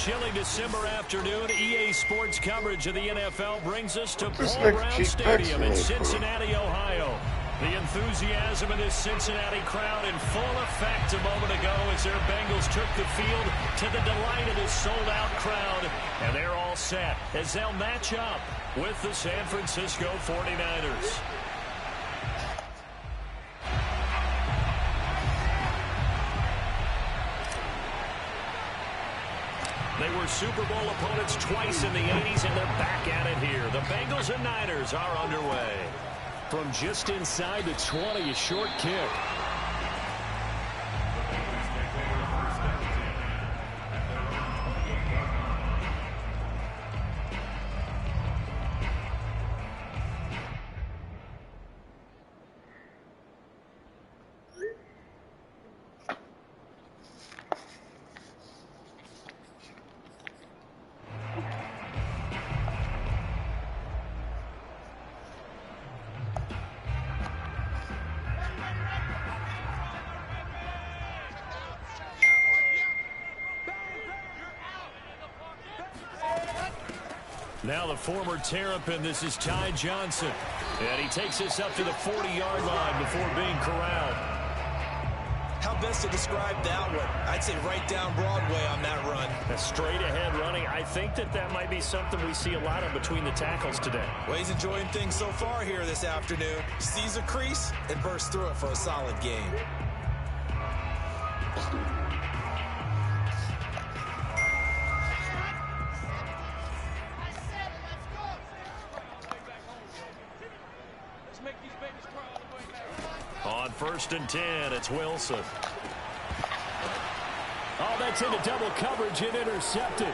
chilly December afternoon, EA Sports coverage of the NFL brings us to Paul Brown Stadium in Cincinnati, Ohio. The enthusiasm of this Cincinnati crowd in full effect a moment ago as their Bengals took the field to the delight of this sold-out crowd. And they're all set as they'll match up with the San Francisco 49ers. They were Super Bowl opponents twice in the 80s, and they're back at it here. The Bengals and Niners are underway. From just inside the 20, a short kick. Now the former Terrapin, this is Ty Johnson. And he takes this up to the 40-yard line before being corralled. How best to describe that one? I'd say right down Broadway on that run. A straight-ahead running. I think that might be something we see a lot of between the tackles today. Well, he's enjoying things so far here this afternoon. Sees a crease and bursts through it for a solid game. On 1st and 10, it's Wilson. Oh, that's into double coverage and intercepted.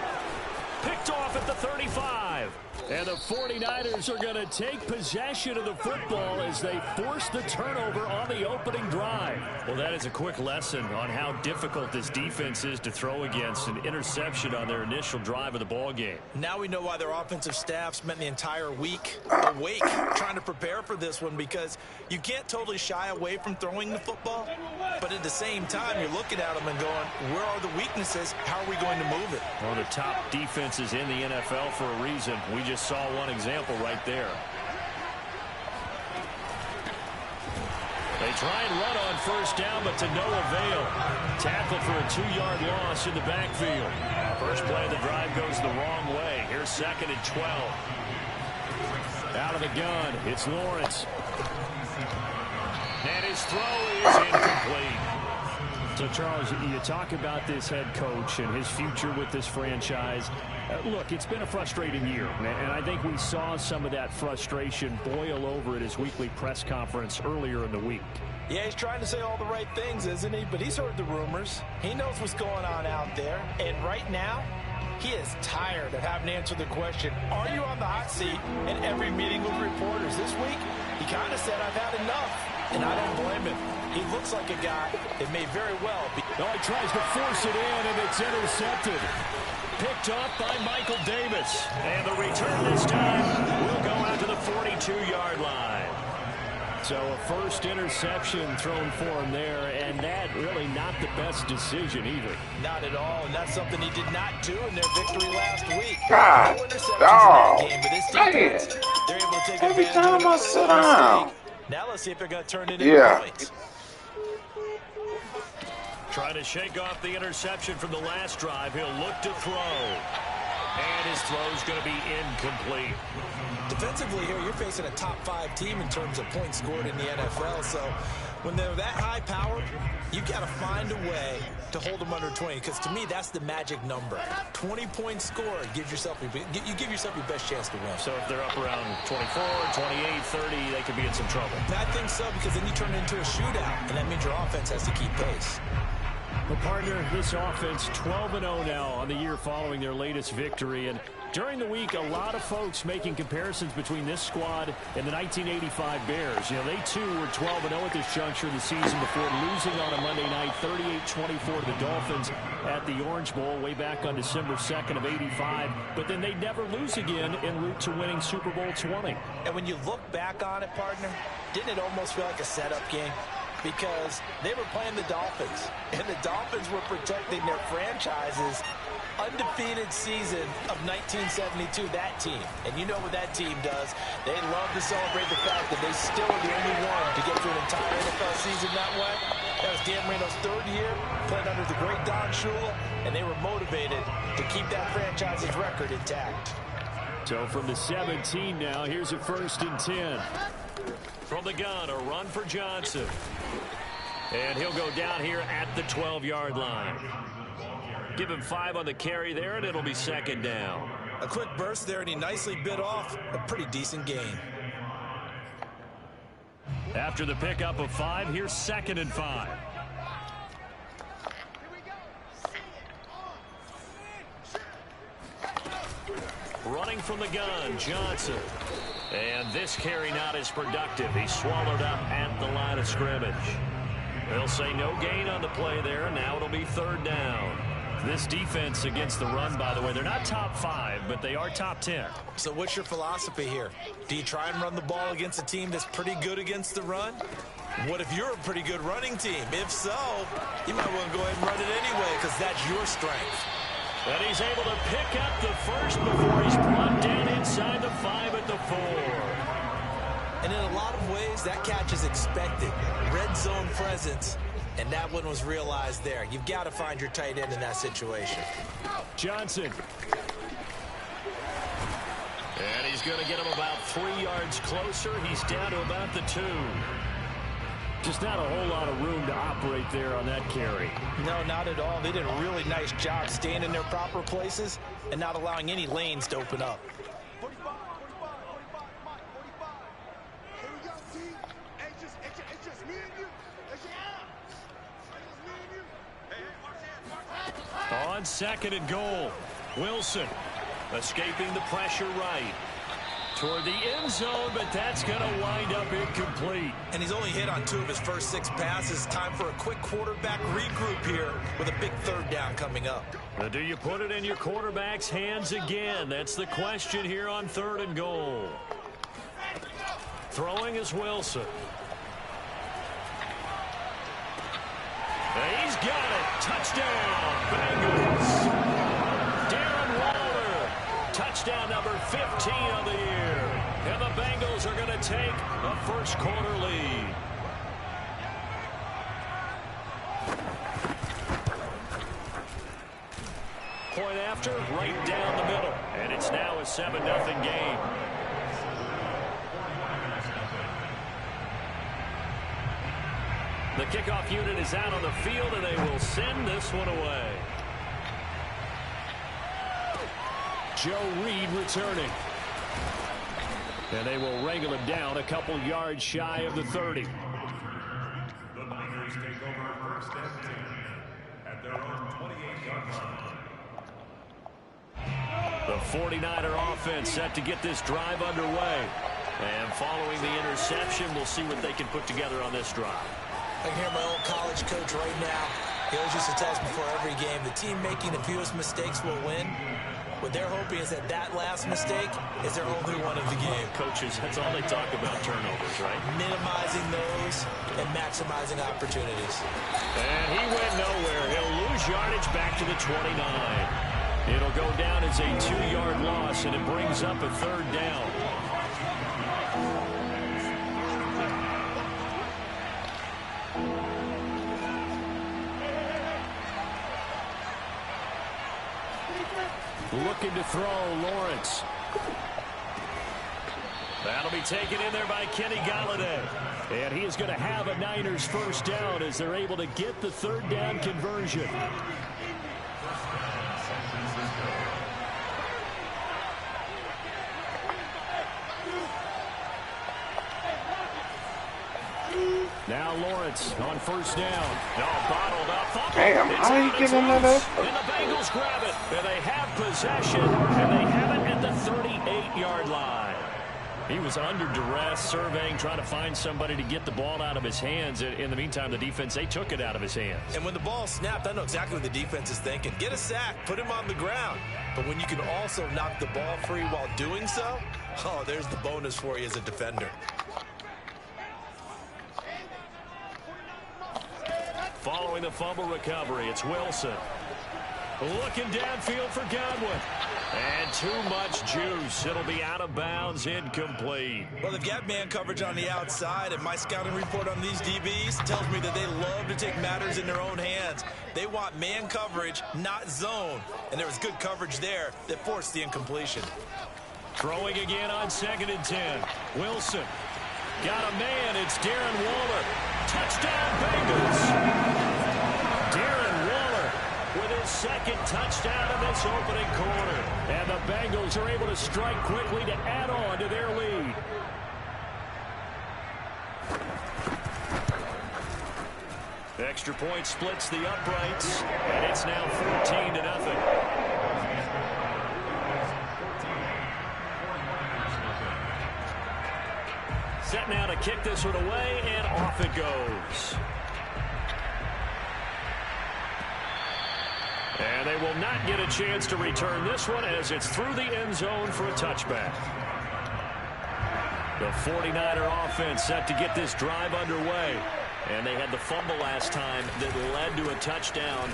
Picked off at the 35. And the 49ers are going to take possession of the football as they force the turnover on the opening drive. Well, that is a quick lesson on how difficult this defense is to throw against. An interception on their initial drive of the ball game. Now we know why their offensive staff spent the entire week awake trying to prepare for this one, because you can't totally shy away from throwing the football, but at the same time you're looking at them and going, where are the weaknesses? How are we going to move it? One of the top defenses in the NFL for a reason. We just saw one example right there. They try and run on 1st down, but to no avail. Tackled for a 2-yard loss in the backfield. First play of the drive goes the wrong way. Here's 2nd and 12. Out of the gun, it's Lawrence. And his throw is incomplete. So, Charles, you talk about this head coach and his future with this franchise. Look, it's been a frustrating year, and I think we saw some of that frustration boil over at his weekly press conference earlier in the week. Yeah, he's trying to say all the right things, isn't he? But he's heard the rumors. He knows what's going on out there. And right now, he is tired of having to answer the question, are you on the hot seat? In every meeting with reporters this week, he kind of said, I've had enough. And I don't blame him. He looks like a guy that may very well be. Oh, he tries to force it in, and it's intercepted. Picked off by Michael Davis. And the return this time will go out to the 42-yard line. So a first interception thrown for him there, and that really not the best decision either. Not at all, and that's something he did not do in their victory last week. God, no interceptions in that game, but this defense, they're able to take every advantage time of I sit down. Now let's see if they're going to turn it into points. Trying to shake off the interception from the last drive. He'll look to throw. And his throw's going to be incomplete. Defensively here, you're facing a top-5 team in terms of points scored in the NFL. So when they're that high-powered, you've got to find a way to hold them under 20. Because to me, that's the magic number. 20 points scored gives yourself you give yourself your best chance to win. So if they're up around 24, 28, 30, they could be in some trouble. I think so, because then you turn it into a shootout, and that means your offense has to keep pace. Well, partner, this offense 12-0 now on the year following their latest victory. And during the week, a lot of folks making comparisons between this squad and the 1985 Bears. You know, they too were 12-0 at this juncture of the season before losing on a Monday night 38-24 to the Dolphins at the Orange Bowl way back on December 2nd of 85. But then they'd never lose again en route to winning Super Bowl 20. And when you look back on it, partner, didn't it almost feel like a setup game? Because they were playing the Dolphins, and the Dolphins were protecting their franchises undefeated season of 1972, that team. And you know what that team does. They love to celebrate the fact that they still are the only one to get through an entire NFL season that way. That was Dan Marino's third year, playing under the great Don Shula, and they were motivated to keep that franchise's record intact. So from the 17 now, here's a 1st and 10. From the gun, a run for Johnson. And he'll go down here at the 12-yard line. Give him 5 on the carry there, and it'll be 2nd down. A quick burst there, and he nicely bit off a pretty decent gain. After the pickup of 5, here's 2nd and 5. Running from the gun, Johnson. And this carry not as productive. He's swallowed up at the line of scrimmage. They'll say no gain on the play there. Now it'll be 3rd down. This defense against the run, by the way, they're not top 5, but they are top 10. So what's your philosophy here? Do you try and run the ball against a team that's pretty good against the run? What if you're a pretty good running team? If so, you might want to go ahead and run it anyway because that's your strength. And he's able to pick up the first before he's brought down inside the 5 at the 4. And in a lot of ways, that catch is expected. Red zone presence, and that one was realized there. You've got to find your tight end in that situation. Johnson. And he's going to get him about 3 yards closer. He's down to about the 2. Just not a whole lot of room to operate there on that carry. No, not at all. They did a really nice job staying in their proper places and not allowing any lanes to open up. On 2nd and goal, Wilson escaping the pressure right toward the end zone, but that's going to wind up incomplete. And he's only hit on 2 of his first 6 passes. Time for a quick quarterback regroup here with a big 3rd down coming up. Now, do you put it in your quarterback's hands again? That's the question here on 3rd and goal. Throwing is Wilson. He's got it. Touchdown, Bengals. Darren Waller. Touchdown number 15 on the year. And the Bengals are going to take a first-quarter lead. Point after, right down the middle. And it's now a 7-0 game. The kickoff unit is out on the field, and they will send this one away. Joe Reed returning. And they will wrangle him down a couple yards shy of the 30. The Niners take over 1st and 10 at their own 28-yard line. The 49er offense set to get this drive underway. And following the interception, we'll see what they can put together on this drive. I can hear my old college coach right now. He always used to tell us before every game, the team making the fewest mistakes will win. What they're hoping is that that last mistake is their only one of the game. Coaches, that's all they talk about, turnovers, right? Minimizing those and maximizing opportunities. And he went nowhere. He'll lose yardage back to the 29. It'll go down as a 2-yard loss, and it brings up a 3rd down. Looking to throw, Lawrence. That'll be taken in there by Kenny Golladay. And he is going to have a Niners first down as they're able to get the 3rd down conversion. Now Lawrence on first down. No, bottled up. Damn, how are you giving that up? And the Bengals grab it. And they have possession. And they have it at the 38-yard line. He was under duress, surveying, trying to find somebody to get the ball out of his hands. In the meantime, the defense, they took it out of his hands. And when the ball snapped, I know exactly what the defense is thinking. Get a sack, put him on the ground. But when you can also knock the ball free while doing so, oh, there's the bonus for you as a defender. Following the fumble recovery, it's Wilson. Looking downfield for Godwin. And too much juice. It'll be out of bounds, incomplete. Well, they've got man coverage on the outside, and my scouting report on these DBs tells me that they love to take matters in their own hands. They want man coverage, not zone. And there was good coverage there that forced the incompletion. Throwing again on 2nd and 10. Wilson. Got a man. It's Darren Waller. Touchdown, Bengals. Darren Waller with his 2nd touchdown in this opening quarter. And the Bengals are able to strike quickly to add on to their lead. Extra point splits the uprights, and it's now 14-0. Set now to kick this one away, and off it goes. And they will not get a chance to return this one as it's through the end zone for a touchback. The 49er offense set to get this drive underway. And they had the fumble last time that led to a touchdown.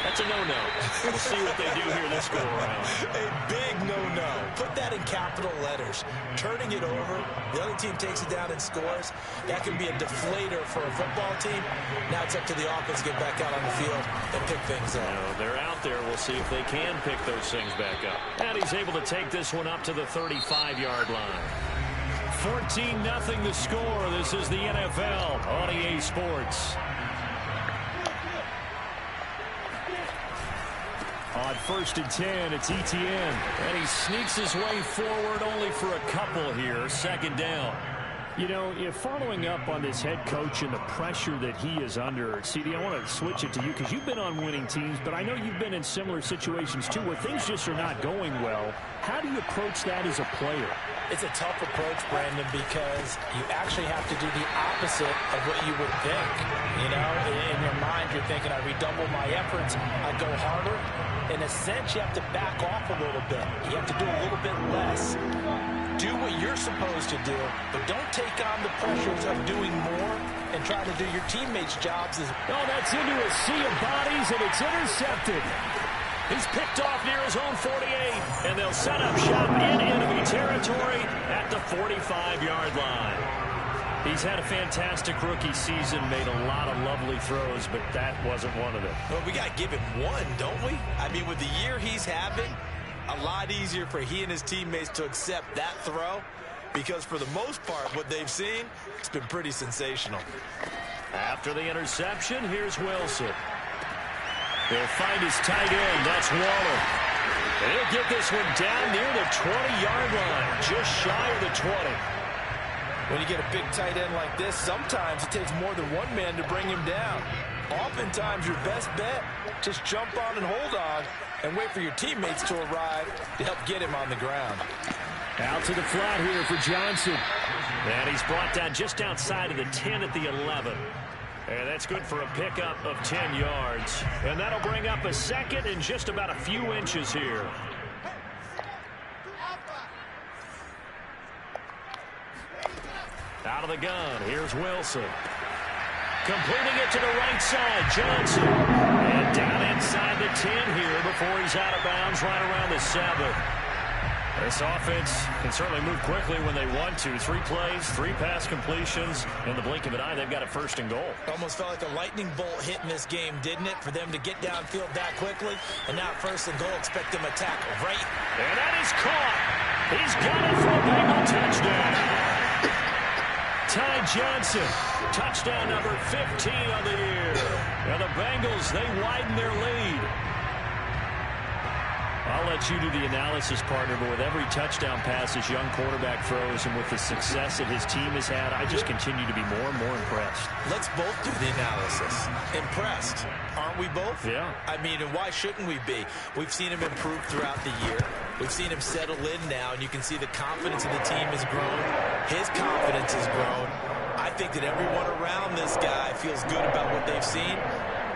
That's a no-no. We'll see what they do here this go-around. A big no-no. Put that in capital letters. Turning it over, the other team takes it down and scores. That can be a deflator for a football team. Now it's up to the offense to get back out on the field and pick things up. They're out there. We'll see if they can pick those things back up. And he's able to take this one up to the 35-yard line. 14-0 the score. This is the NFL on EA Sports. On 1st and 10, it's Etienne. And he sneaks his way forward only for a couple here. 2nd down. You know, following up on this head coach and the pressure that he is under, CD, I want to switch it to you because you've been on winning teams, but I know you've been in similar situations too where things just are not going well. How do you approach that as a player? It's a tough approach, Brandon, because you actually have to do the opposite of what you would think. You know, in your mind, you're thinking, I redouble my efforts, I go harder. In a sense, you have to back off a little bit. You have to do a little bit less. Do what you're supposed to do, but don't take on the pressures of doing more and try to do your teammates' jobs. That's into a sea of bodies, and it's intercepted. He's picked off near his own 48, and they'll set up shop in enemy territory at the 45-yard line. He's had a fantastic rookie season, made a lot of lovely throws, but that wasn't one of them. Well, we got to give him one, don't we? I mean, with the year he's having, a lot easier for he and his teammates to accept that throw because for the most part, what they've seen, it's been pretty sensational. After the interception, here's Wilson. He'll find his tight end. That's Waller. And he'll get this one down near the 20-yard line, just shy of the 20. When you get a big tight end like this, sometimes it takes more than one man to bring him down. Oftentimes, your best bet, just jump on and hold on and wait for your teammates to arrive to help get him on the ground. Out to the flat here for Johnson. And he's brought down just outside of the 10 at the 11. And that's good for a pickup of 10 yards. And that'll bring up a 2nd and just about a few inches here. Out of the gun, here's Wilson. Completing it to the right side, Johnson. And down inside the 10 here before he's out of bounds right around the 7. This offense can certainly move quickly when they want to. 3 plays, 3 pass completions. In the blink of an eye, they've got a 1st and goal. Almost felt like a lightning bolt hit in this game, didn't it? For them to get downfield that quickly. And now 1st and goal, expect them to tackle right. And that is caught. He's got it for a Bengal touchdown. Ty Johnson, touchdown number 15 on the year. Now the Bengals, they widen their lead. I'll let you do the analysis, partner, but with every touchdown pass his young quarterback throws and with the success that his team has had, I just continue to be more and more impressed. Let's both do the analysis. Impressed, aren't we both? Yeah. I mean, and why shouldn't we be? We've seen him improve throughout the year. We've seen him settle in now, and you can see the confidence of the team has grown. His confidence has grown. I think that everyone around this guy feels good about what they've seen,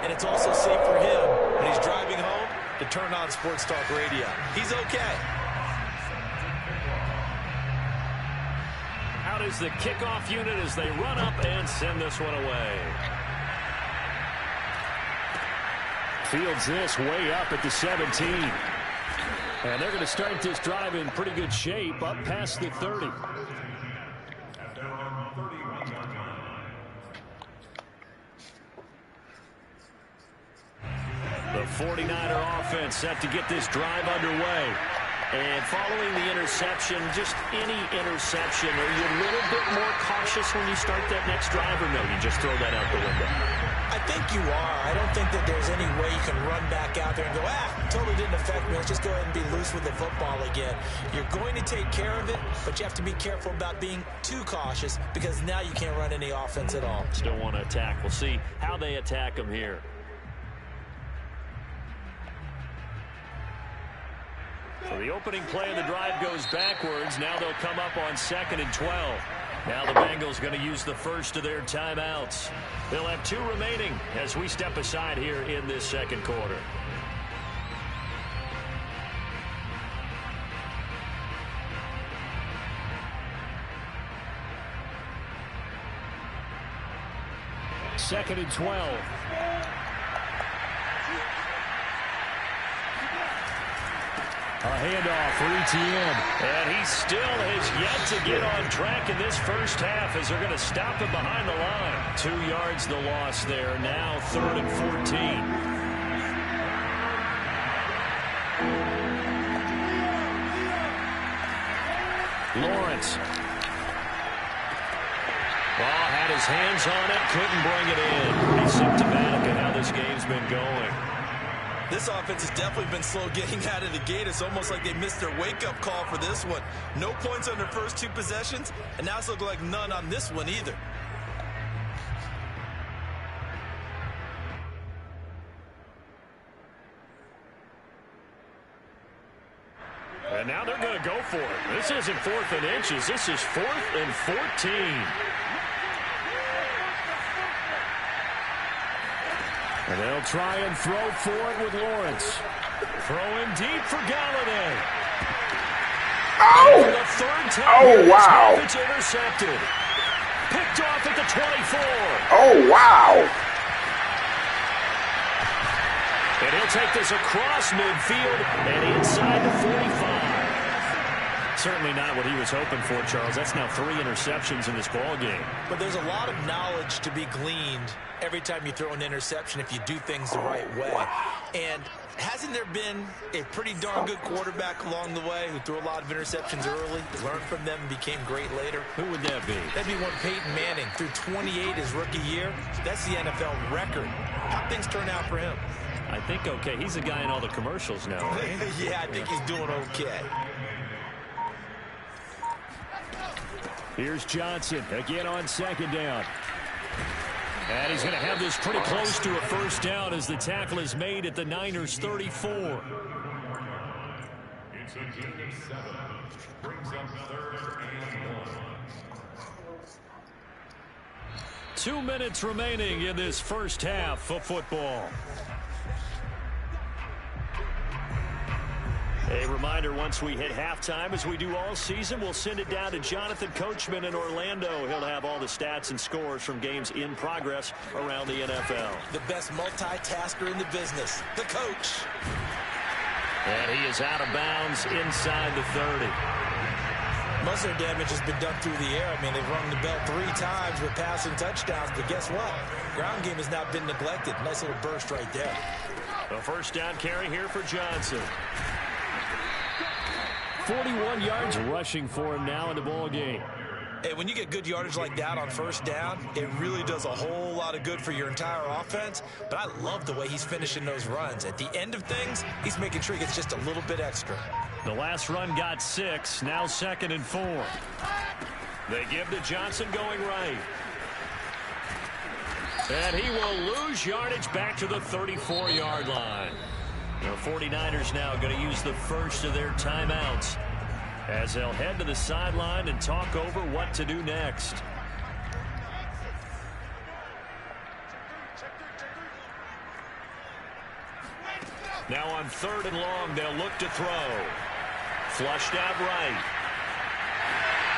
and it's also safe for him when he's driving home to turn on Sports Talk Radio. He's okay. Out is the kickoff unit as they run up and send this one away. Fields this way up at the 17. And they're going to start this drive in pretty good shape up past the 30. At their own 31-yard line. The 49er offense set to get this drive underway. And following the interception, just any interception, are you a little bit more cautious when you start that next drive, or no, you just throw that out the window? I think you are. I don't think that there's any way you can run back out there and go, totally didn't affect me. Let's just go ahead and be loose with the football again. You're going to take care of it, but you have to be careful about being too cautious because now you can't run any offense at all. Still want to attack. We'll see how they attack them here. So the opening play of the drive goes backwards. Now they'll come up on 2nd and 12. Now the Bengals going to use the first of their timeouts. They'll have 2 remaining as we step aside here in this second quarter. Second and 12. A handoff for Etienne. And he still has yet to get on track in this first half as they're going to stop him behind the line. 2 yards the loss there. Now 3rd and 14. Lawrence. Ball had his hands on it. Couldn't bring it in. Pretty symptomatic of how this game's been going. This offense has definitely been slow getting out of the gate. It's almost like they missed their wake-up call for this one. No points on their first 2 possessions, and now it's looking like none on this one either. And now they're going to go for it. This isn't 4th and inches. This is 4th and 14. And they'll try and throw for it with Lawrence. Throwing deep for Galladay. Oh! For the 3rd time. Oh, wow. It's intercepted. Picked off at the 24. Oh, wow. And he'll take this across midfield and inside the 45. Certainly not what he was hoping for, Charles. That's now 3 interceptions in this ball game. But there's a lot of knowledge to be gleaned every time you throw an interception if you do things the right way. And hasn't there been a pretty darn good quarterback along the way who threw a lot of interceptions early, learned from them, and became great later? Who would that be? That'd be one Peyton Manning. Threw 28 his rookie year. That's the NFL record. How'd things turn out for him? I think okay. He's a guy in all the commercials now, right? Yeah, I think he's doing okay. Here's Johnson again on 2nd down. And he's going to have this pretty close to a first down as the tackle is made at the Niners' 34. It's a gain of 7. Brings up 3rd and 1. 2 minutes remaining in this first half of football. A reminder, once we hit halftime, as we do all season, we'll send it down to Jonathan Coachman in Orlando. He'll have all the stats and scores from games in progress around the NFL. The best multitasker in the business, the coach. And he is out of bounds inside the 30. Most of their damage has been done through the air. I mean, they've rung the bell 3 times with passing touchdowns, but guess what? Ground game has not been neglected. Nice little burst right there. A first down carry here for Johnson. 41 yards rushing for him now in the ball game. Hey, when you get good yardage like that on first down, it really does a whole lot of good for your entire offense. But I love the way he's finishing those runs. At the end of things, he's making sure he gets just a little bit extra. The last run got 6, now 2nd and 4. They give to Johnson going right. And he will lose yardage back to the 34-yard line. The 49ers now going to use the first of their timeouts as they'll head to the sideline and talk over what to do next. Now on 3rd and long, they'll look to throw. Flushed out right.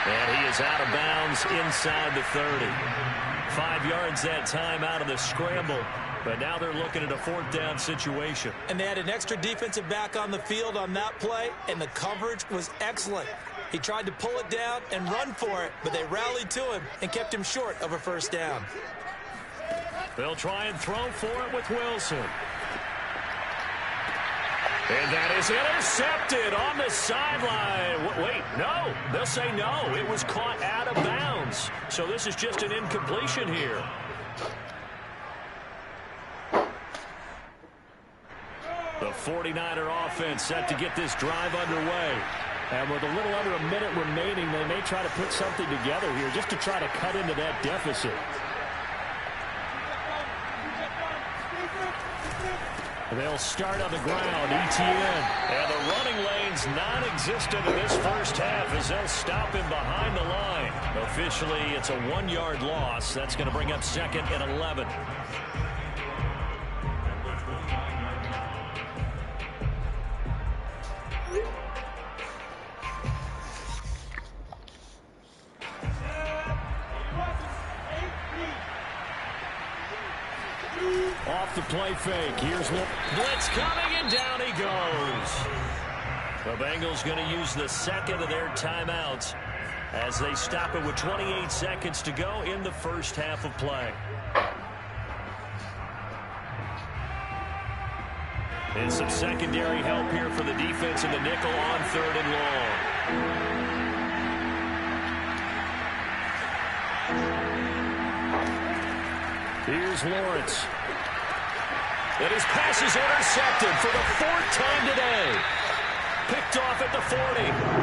And he is out of bounds inside the 30. 5 yards that time out of the scramble. But now they're looking at a 4th down situation. And they had an extra defensive back on the field on that play, and the coverage was excellent. He tried to pull it down and run for it, but they rallied to him and kept him short of a 1st down. They'll try and throw for it with Wilson. And that is intercepted on the sideline. Wait, no. They'll say no. It was caught out of bounds. So this is just an incompletion here. The 49er offense set to get this drive underway. And with a little under a minute remaining, they may try to put something together here just to try to cut into that deficit. They'll start on the ground, Etienne. And the running lane's non-existent in this first half as they'll stop him behind the line. Officially, it's a 1-yard loss. That's going to bring up 2nd and 11. Off the play fake. Here's blitz coming, and down he goes. The Bengals going to use the 2nd of their timeouts as they stop it with 28 seconds to go in the first half of play. And some secondary help here for the defense in the nickel on 3rd and long. Here's Lawrence. And his pass is intercepted for the 4th time today. Picked off at the 40.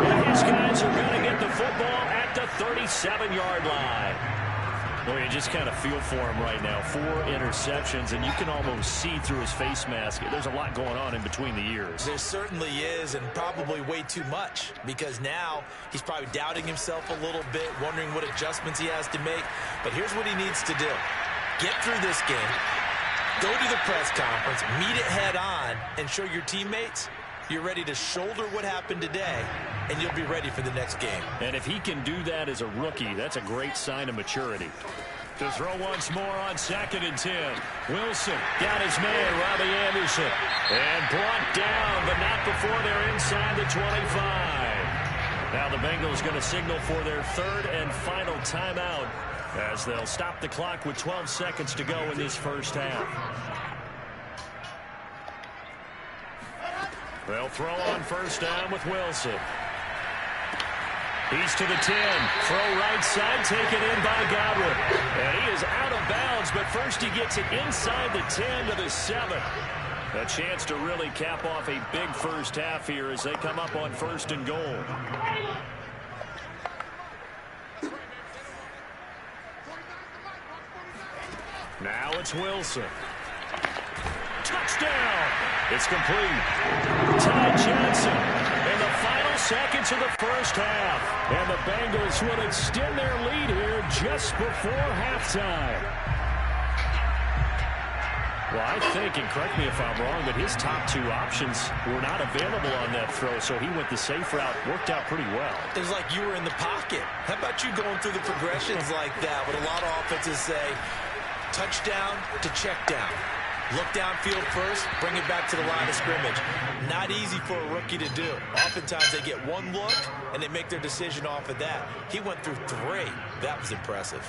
And his guys are going to get the football at the 37-yard line. Well, you just kind of feel for him right now. 4 interceptions, and you can almost see through his face mask. There's a lot going on in between the ears. There certainly is, and probably way too much, because now he's probably doubting himself a little bit, wondering what adjustments he has to make. But here's what he needs to do. Get through this game, go to the press conference, meet it head on, and show your teammates you're ready to shoulder what happened today, and you'll be ready for the next game. And if he can do that as a rookie, that's a great sign of maturity. To throw once more on 2nd and 10. Wilson got his man, Robbie Anderson. And brought down, but not before they're inside the 25. Now the Bengals going to signal for their 3rd and final timeout as they'll stop the clock with 12 seconds to go in this first half. They'll throw on 1st down with Wilson. He's to the 10. Throw right side, taken in by Godwin. And he is out of bounds, but first he gets it inside the 10 to the 7. A chance to really cap off a big first half here as they come up on 1st and goal. Now it's Wilson. Touchdown! It's complete. Ty Johnson in the final seconds of the first half. And the Bengals will extend their lead here just before halftime. Well, I think, and correct me if I'm wrong, but his top 2 options were not available on that throw, so he went the safe route. Worked out pretty well. It was like you were in the pocket. How about you going through the progressions like that? What a lot of offenses say, touchdown to check down. Look downfield first, bring it back to the line of scrimmage. Not easy for a rookie to do. Oftentimes they get one look, and they make their decision off of that. He went through 3. That was impressive.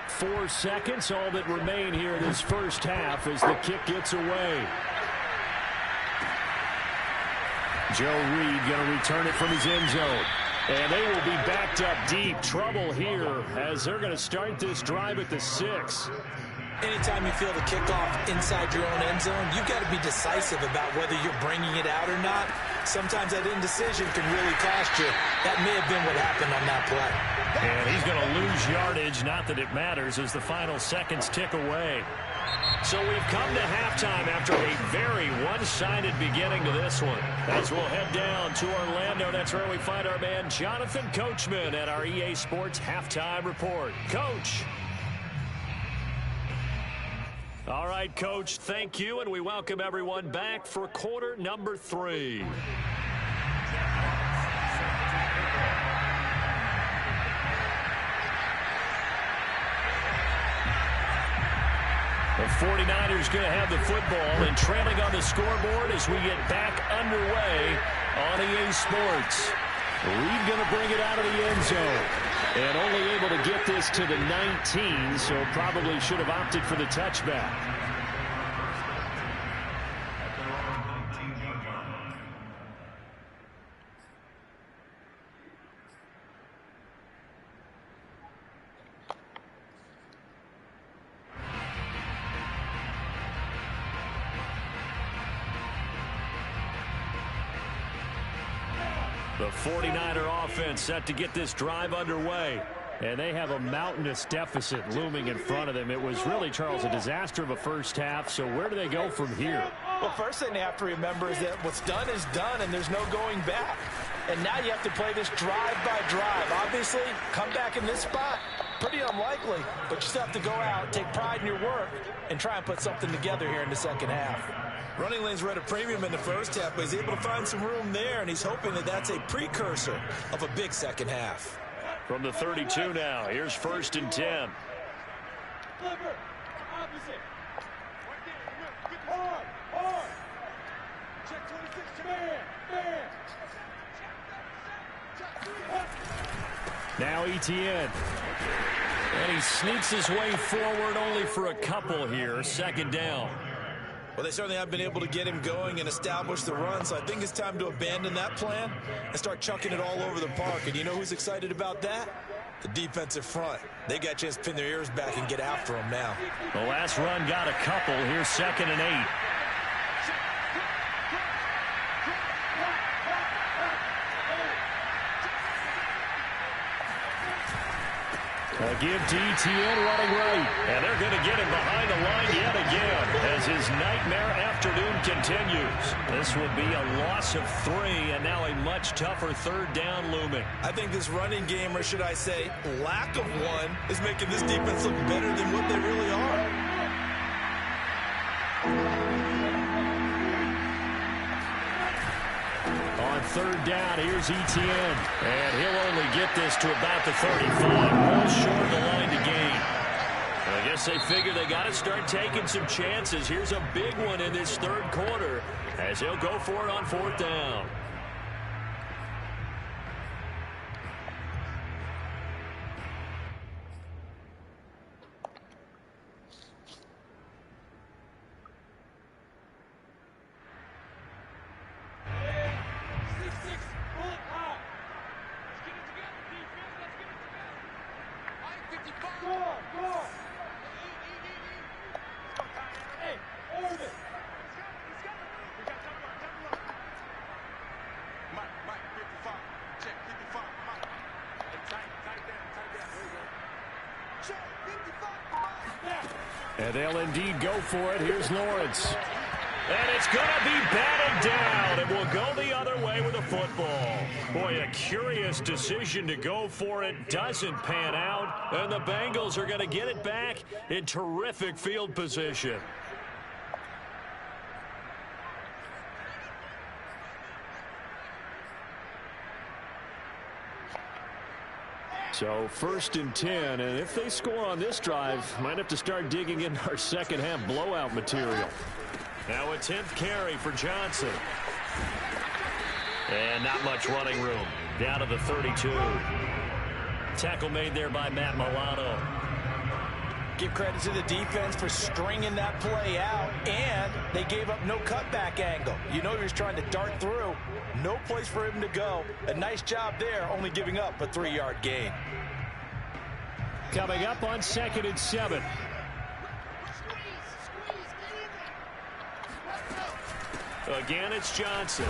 4 seconds, all that remain here in this first half as the kick gets away. Joe Reed going to return it from his end zone. And they will be backed up deep. Trouble here as they're going to start this drive at the 6. Anytime you feel the kickoff inside your own end zone, you've got to be decisive about whether you're bringing it out or not. Sometimes that indecision can really cost you. That may have been what happened on that play. And he's going to lose yardage, not that it matters, as the final seconds tick away. So we've come to halftime after a very one-sided beginning to this one. As we'll head down to Orlando, that's where we find our man Jonathan Coachman at our EA Sports Halftime Report. Coach. All right, Coach, thank you, and we welcome everyone back for quarter number 3. The 49ers going to have the football and trailing on the scoreboard as we get back underway on EA Sports. Reed going to bring it out of the end zone. And only able to get this to the 19, so probably should have opted for the touchback. The 49er offense set to get this drive underway. And they have a mountainous deficit looming in front of them. It was really, Charles, a disaster of a first half. So where do they go from here? Well, first thing they have to remember is that what's done is done, and there's no going back. And now you have to play this drive by drive. Obviously, come back in this spot, pretty unlikely. But you still have to go out, take pride in your work, and try and put something together here in the second half. Running lanes were at a premium in the first half, but he's able to find some room there, and he's hoping that that's a precursor of a big second half. From the 32 now, here's 1st and 10. Now Etienne. And he sneaks his way forward only for a couple here. 2nd down. Well, they certainly have been able to get him going and establish the run, so I think it's time to abandon that plan and start chucking it all over the park. And you know who's excited about that? The defensive front. They got a chance to pin their ears back and get after him now. The last run got a couple. Here's 2nd and 8. A give to Etienne running right. And they're going to get him behind the line yet again as his nightmare afternoon continues. This will be a loss of 3 and now a much tougher 3rd down looming. I think this running game, or should I say lack of one, is making this defense look better than what they really are. On 3rd down, here's Etienne. And he'll only get this to about the 35. Well short of the line to gain. I guess they figure they got to start taking some chances. Here's a big one in this 3rd quarter as he'll go for it on 4th down. And they'll indeed go for it. Here's Lawrence. And it's going to be batted down. It will go the other way with the football. Boy, a curious decision to go for it. Doesn't pan out. And the Bengals are going to get it back in terrific field position. So 1st and 10, and if they score on this drive, might have to start digging into our second half blowout material. Now a 10th carry for Johnson. And not much running room. Down to the 32. Tackle made there by Matt Milano. Give credit to the defense for stringing that play out, and they gave up no cutback angle. You know he was trying to dart through. No place for him to go. A nice job there, only giving up a 3-yard gain. Coming up on 2nd and 7. Again, it's Johnson.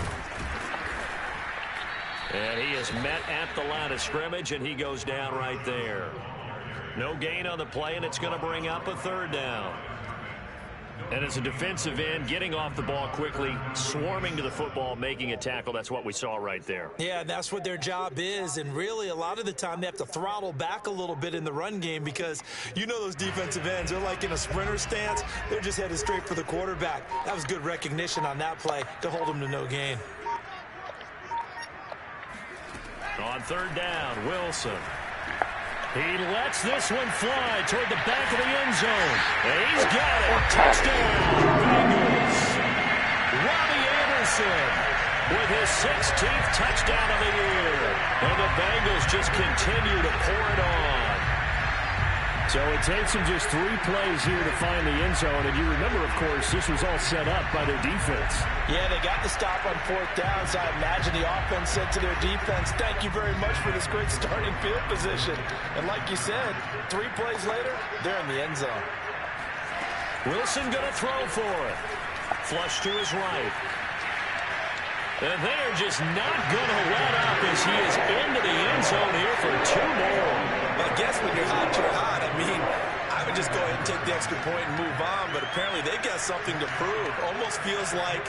And he is met at the line of scrimmage, and he goes down right there. No gain on the play, and it's going to bring up a 3rd down. And as a defensive end, getting off the ball quickly, swarming to the football, making a tackle, that's what we saw right there. Yeah, that's what their job is, and really a lot of the time they have to throttle back a little bit in the run game because you know those defensive ends, they're like in a sprinter stance. They're just headed straight for the quarterback. That was good recognition on that play to hold them to no gain. On 3rd down, Wilson. He lets this one fly toward the back of the end zone. And he's got it. Touchdown, Bengals. Robbie Anderson with his 16th touchdown of the year. And the Bengals just continue to pour it on. So it takes them just 3 plays here to find the end zone. And you remember, of course, this was all set up by their defense. Yeah, they got the stop on 4th down, so I imagine the offense said to their defense, thank you very much for this great starting field position. And like you said, 3 plays later, they're in the end zone. Wilson going to throw for it. Flush to his right. And they are just not going to let up as he is into the end zone here for 2 more. I guess when you're hot, you're hot. I mean, I would just go ahead and take the extra point and move on, but apparently they've got something to prove. Almost feels like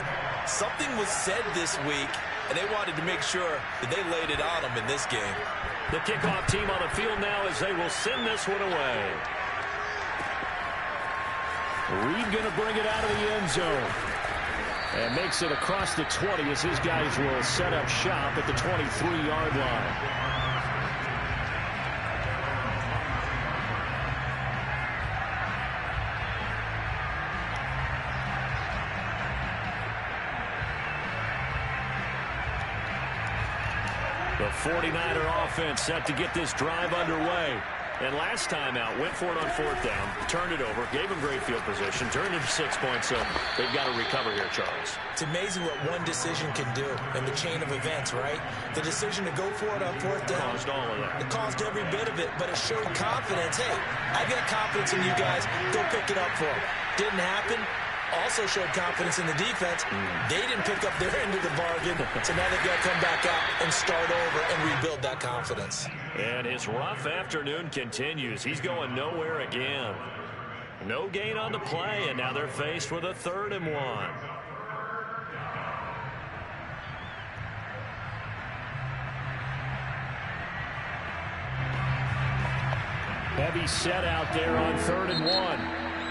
something was said this week, and they wanted to make sure that they laid it on them in this game. The kickoff team on the field now as they will send this one away. Reed going to bring it out of the end zone. And makes it across the 20 as his guys will set up shop at the 23-yard line. The 49er offense set to get this drive underway. And last time out, went for it on 4th down, turned it over, gave him great field position, turned it to 6 points, so they've got to recover here, Charles. It's amazing what one decision can do in the chain of events, right? The decision to go for it on 4th down. Caused all of that. It caused every bit of it, but it showed confidence. Hey, I've got confidence in you guys. Go pick it up for them. Didn't happen. Also showed confidence in the defense. They didn't pick up their end of the bargain, so now they've got to come back out and start over and rebuild that confidence. And his rough afternoon continues. He's going nowhere again. No gain on the play, and now they're faced with a 3rd and 1. Heavy set out there on 3rd and 1.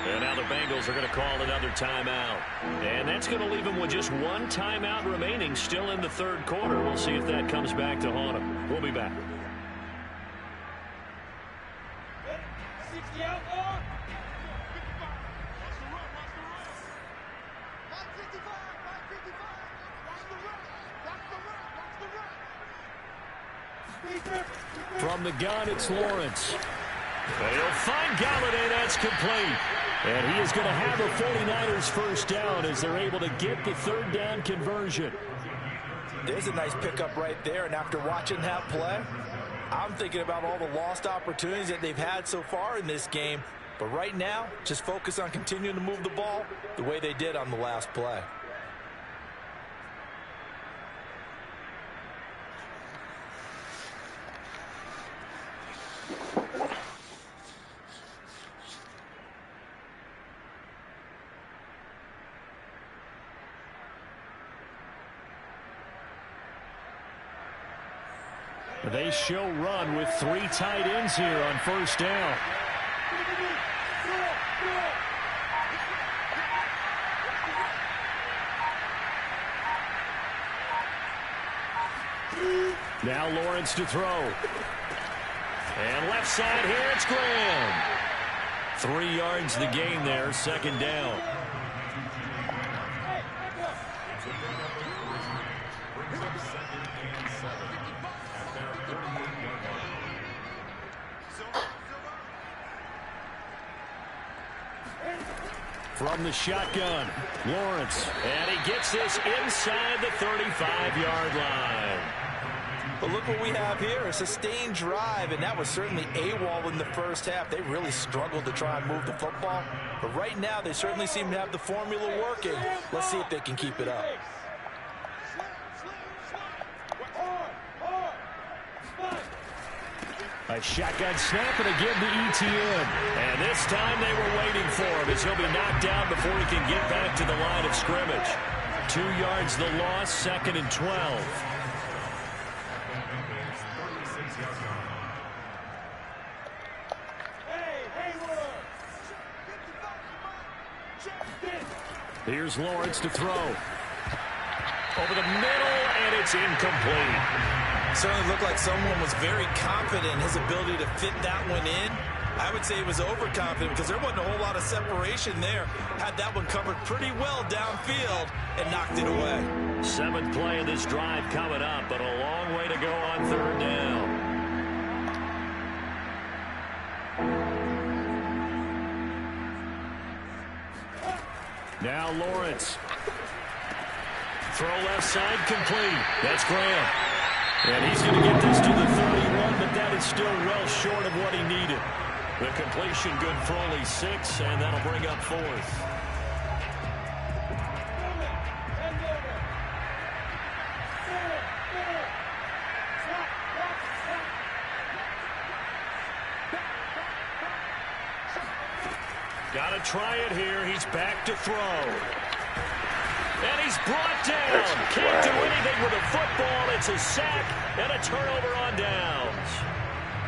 And now the Bengals are going to call another timeout. And that's going to leave them with just 1 timeout remaining still in the 3rd quarter. We'll see if that comes back to haunt them. We'll be back. From the gun, it's Lawrence. They'll find Galladay. That's complete. And he is going to have the 49ers first down as they're able to get the 3rd down conversion. There's a nice pickup right there, and after watching that play, I'm thinking about all the lost opportunities that they've had so far in this game. But right now, just focus on continuing to move the ball the way they did on the last play. They show run with 3 tight ends here on 1st down. Now Lawrence to throw. And left side here, it's Graham. 3 yards the gain there, 2nd down. From the shotgun, Lawrence, and he gets this inside the 35-yard line. But look what we have here, a sustained drive, and that was certainly AWOL in the first half. They really struggled to try and move the football, but right now they certainly seem to have the formula working. Let's see if they can keep it up. A shotgun snap and a give to Etienne. And this time they were waiting for him as he'll be knocked down before he can get back to the line of scrimmage. 2 yards the loss, 2nd and 12. Here's Lawrence to throw. Over the middle, and it's incomplete. Certainly looked like someone was very confident in his ability to fit that one in. I would say he was overconfident because there wasn't a whole lot of separation there. Had that one covered pretty well downfield and knocked it away. 7th play of this drive coming up, but a long way to go on 3rd down. Now Lawrence. Throw left side complete. That's Graham. And he's going to get this to the 31, but that is still well short of what he needed. The completion good for only 6, and that'll bring up 4th. Got to try it here. He's back to throw. And he's brought down. Can't do anything with a football. It's a sack and a turnover on downs.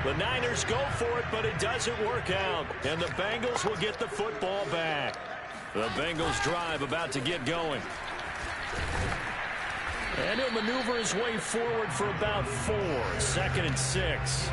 The Niners go for it, but it doesn't work out. And the Bengals will get the football back. The Bengals drive about to get going. And he'll maneuver his way forward for about 4. 2nd and 6.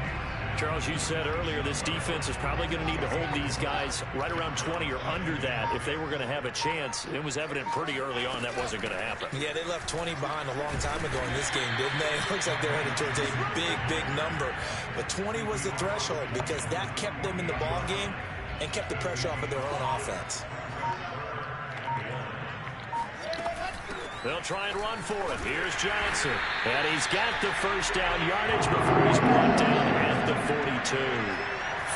Charles, you said earlier this defense is probably going to need to hold these guys right around 20 or under that if they were going to have a chance. It was evident pretty early on that wasn't going to happen. Yeah, they left 20 behind a long time ago in this game, didn't they? It looks like they're headed towards a big, big number. But 20 was the threshold because that kept them in the ball game and kept the pressure off of their own offense. They'll try and run for it. Here's Johnson. And he's got the first down yardage before he's brought down at the 42.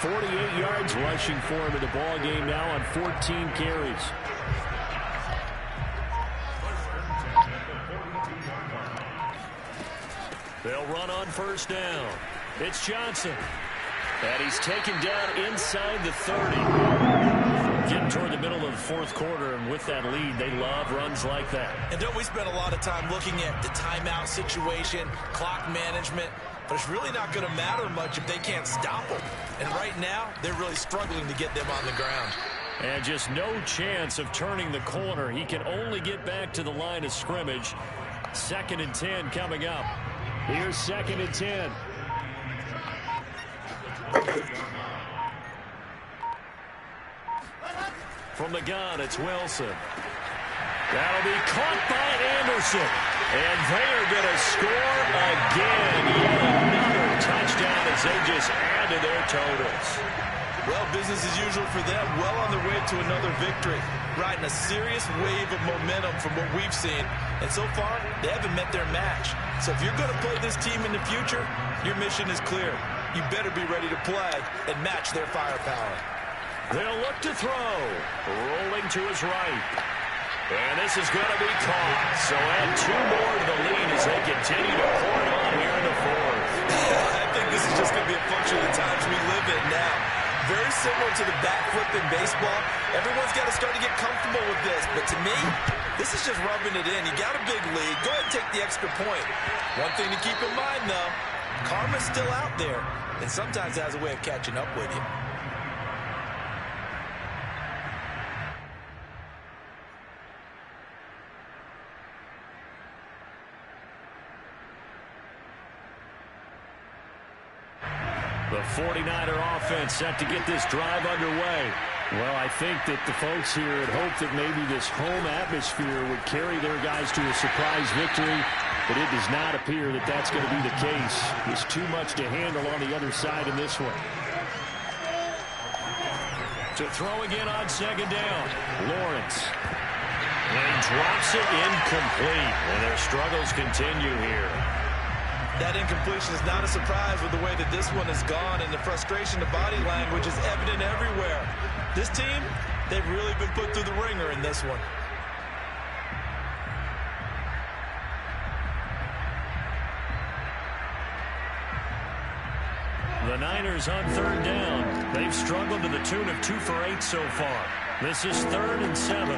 48 yards rushing for him in the ball game now on 14 carries. They'll run on first down. It's Johnson. And he's taken down inside the 30. Getting toward the middle of the 4th quarter, and with that lead, they love runs like that. And don't we spend a lot of time looking at the timeout situation, clock management, but it's really not going to matter much if they can't stop them. And right now, they're really struggling to get them on the ground. And just no chance of turning the corner. He can only get back to the line of scrimmage. 2nd and 10 coming up. Here's 2nd and 10. From the gun, it's Wilson. That'll be caught by Anderson. And they're going to score again. Yet another touchdown as they just add to their totals. Well, business as usual for them. Well on their way to another victory. Riding a serious wave of momentum from what we've seen. And so far, they haven't met their match. So if you're going to play this team in the future, your mission is clear. You better be ready to play and match their firepower. They'll look to throw. Rolling to his right. And this is going to be caught. So add 2 more to the lead as they continue to pour it on here in the 4th. I think this is just going to be a function of the times we live in now. Very similar to the bat flip in baseball. Everyone's got to start to get comfortable with this. But to me, this is just rubbing it in. You got a big lead. Go ahead and take the extra point. One thing to keep in mind, though, karma's still out there. And sometimes it has a way of catching up with you. The 49er offense set to get this drive underway. Well, I think that the folks here had hoped that maybe this home atmosphere would carry their guys to a surprise victory, but it does not appear that that's going to be the case. There's too much to handle on the other side in this one. To throw again on 2nd down, Lawrence. And he drops it incomplete, and their struggles continue here. That incompletion is not a surprise with the way that this one has gone, and the frustration, the body language is evident everywhere. This team, they've really been put through the ringer in this one. The Niners on 3rd down. They've struggled to the tune of 2 for 8 so far. This is 3rd and 7.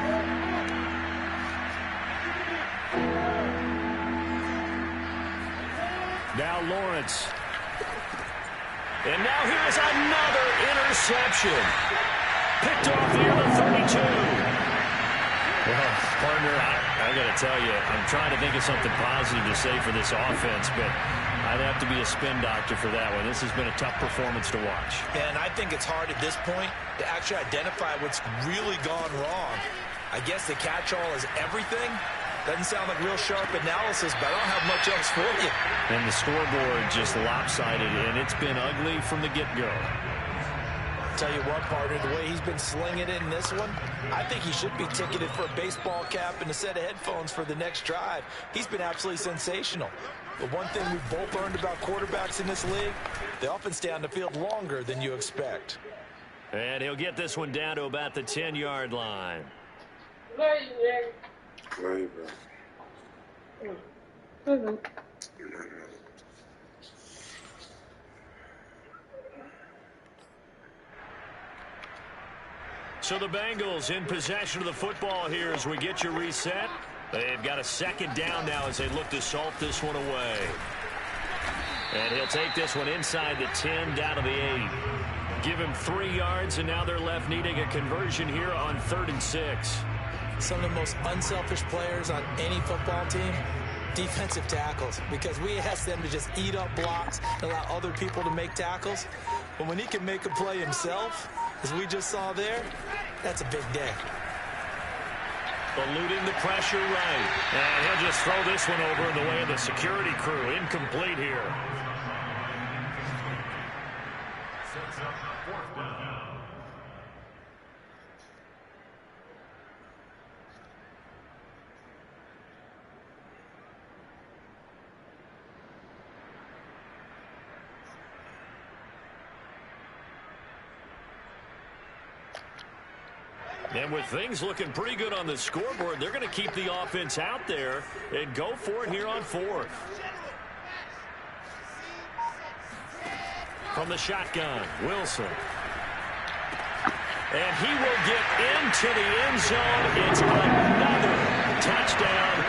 Now Lawrence. And now here's another interception. Picked off near the 32. Well, partner, I got to tell you, I'm trying to think of something positive to say for this offense, but I'd have to be a spin doctor for that one. This has been a tough performance to watch. And I think it's hard at this point to actually identify what's really gone wrong. I guess the catch-all is everything. Doesn't sound like real sharp analysis, but I don't have much else for you. And the scoreboard just lopsided, and it's been ugly from the get-go. Tell you what, partner, the way he's been slinging it in this one, I think he should be ticketed for a baseball cap and a set of headphones for the next drive. He's been absolutely sensational. But one thing we've both learned about quarterbacks in this league, they often stay on the field longer than you expect. And he'll get this one down to about the 10-yard line. So the Bengals in possession of the football here as we get you reset. They've got a second down now as they look to salt this one away. And he'll take this one inside the 10 down to the 8. Give him 3 yards, and now they're left needing a conversion here on 3rd and 6. Some of the most unselfish players on any football team, defensive tackles, because we ask them to just eat up blocks and allow other people to make tackles. But when he can make a play himself, as we just saw there, that's a big day. Eluding the pressure right. And he'll just throw this one over in the way of the security crew. Incomplete here. Sets up 4th down. And with things looking pretty good on the scoreboard, they're going to keep the offense out there and go for it here on 4th. From the shotgun, Wilson. And he will get into the end zone. It's another touchdown.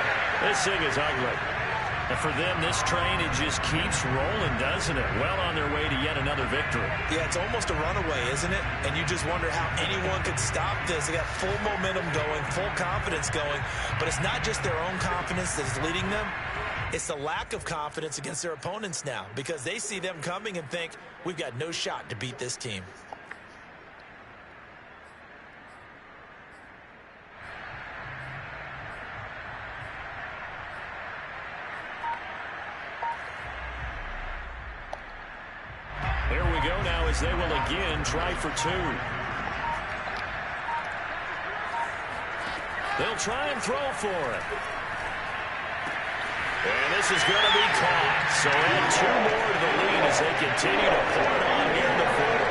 This thing is ugly. And for them, this train, it just keeps rolling, doesn't it? Well on their way to yet another victory. Yeah, it's almost a runaway, isn't it? And you just wonder how anyone could stop this. They got full momentum going, full confidence going. But it's not just their own confidence that is leading them. It's the lack of confidence against their opponents now, because they see them coming and think, we've got no shot to beat this team. Here we go now as they will again try for 2. They'll try and throw for it. And this is going to be caught. So add 2 more to the lead as they continue to pour it on here in the 4th.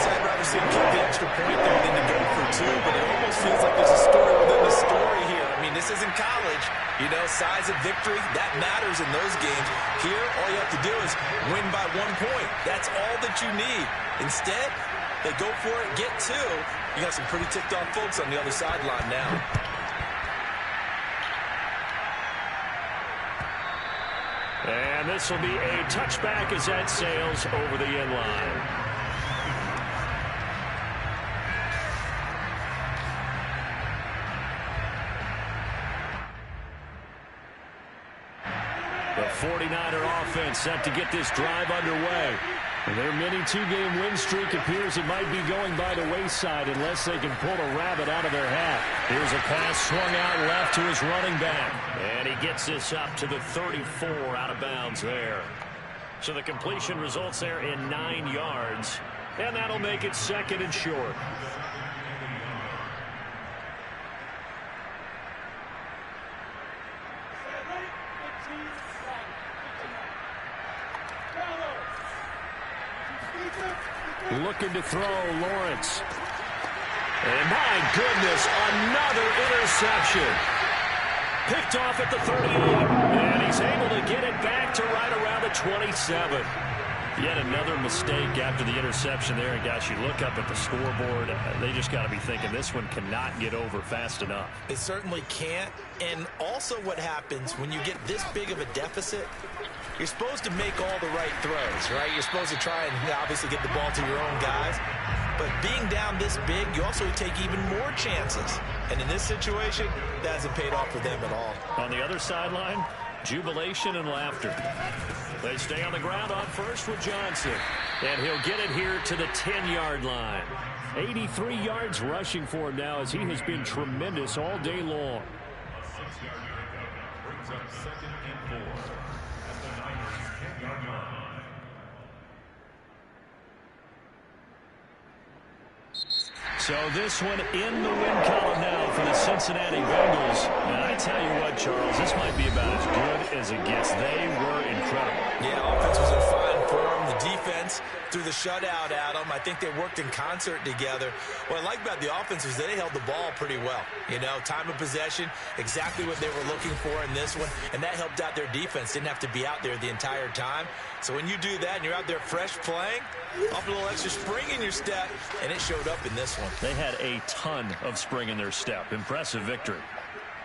I'd rather see him kick the extra point there than to go for 2, but it almost feels like there's a story within the story here. I mean, this isn't college. You know, size of victory, that matters in those games. Here, all you have to do is win by 1 point. That's all that you need. Instead, they go for it, get 2. You got some pretty ticked off folks on the other sideline now. And this will be a touchback as that sails over the end line. The 49er offense set to get this drive underway. And their mini 2-game win streak appears it might be going by the wayside unless they can pull a rabbit out of their hat. Here's a pass swung out left to his running back. And he gets this up to the 34 out of bounds there. So the completion results there in 9 yards. And that'll make it 2nd and short. Looking to throw, Lawrence. And my goodness, another interception. Picked off at the 38. And he's able to get it back to right around the 27. Yet another mistake after the interception there. And gosh, you look up at the scoreboard, they just got to be thinking this one cannot get over fast enough. It certainly can't. And also what happens when you get this big of a deficit, you're supposed to make all the right throws, right? You're supposed to try and obviously get the ball to your own guys. But being down this big, you also take even more chances. And in this situation, that hasn't paid off for them at all. On the other sideline, Jubilation and laughter. They stay on the ground on first with Johnson. And he'll get it here to the 10-yard line. 83 yards rushing for him now as he has been tremendous all day long. A 6-yard pickup brings up 2nd and 4 at the Niners' 10-yard line. So this one in the win column now for the Cincinnati Bengals. And I tell you what, Charles, this might be about as good as it gets. They were incredible. Yeah, offense was in fine form. The defense threw the shutout at them. I think they worked in concert together. What I like about the offense is they held the ball pretty well. You know, time of possession, exactly what they were looking for in this one. And that helped out their defense. Didn't have to be out there the entire time. So when you do that and you're out there fresh playing, up a little extra spring in your step, and it showed up in this one. They had a ton of spring in their step. Impressive victory.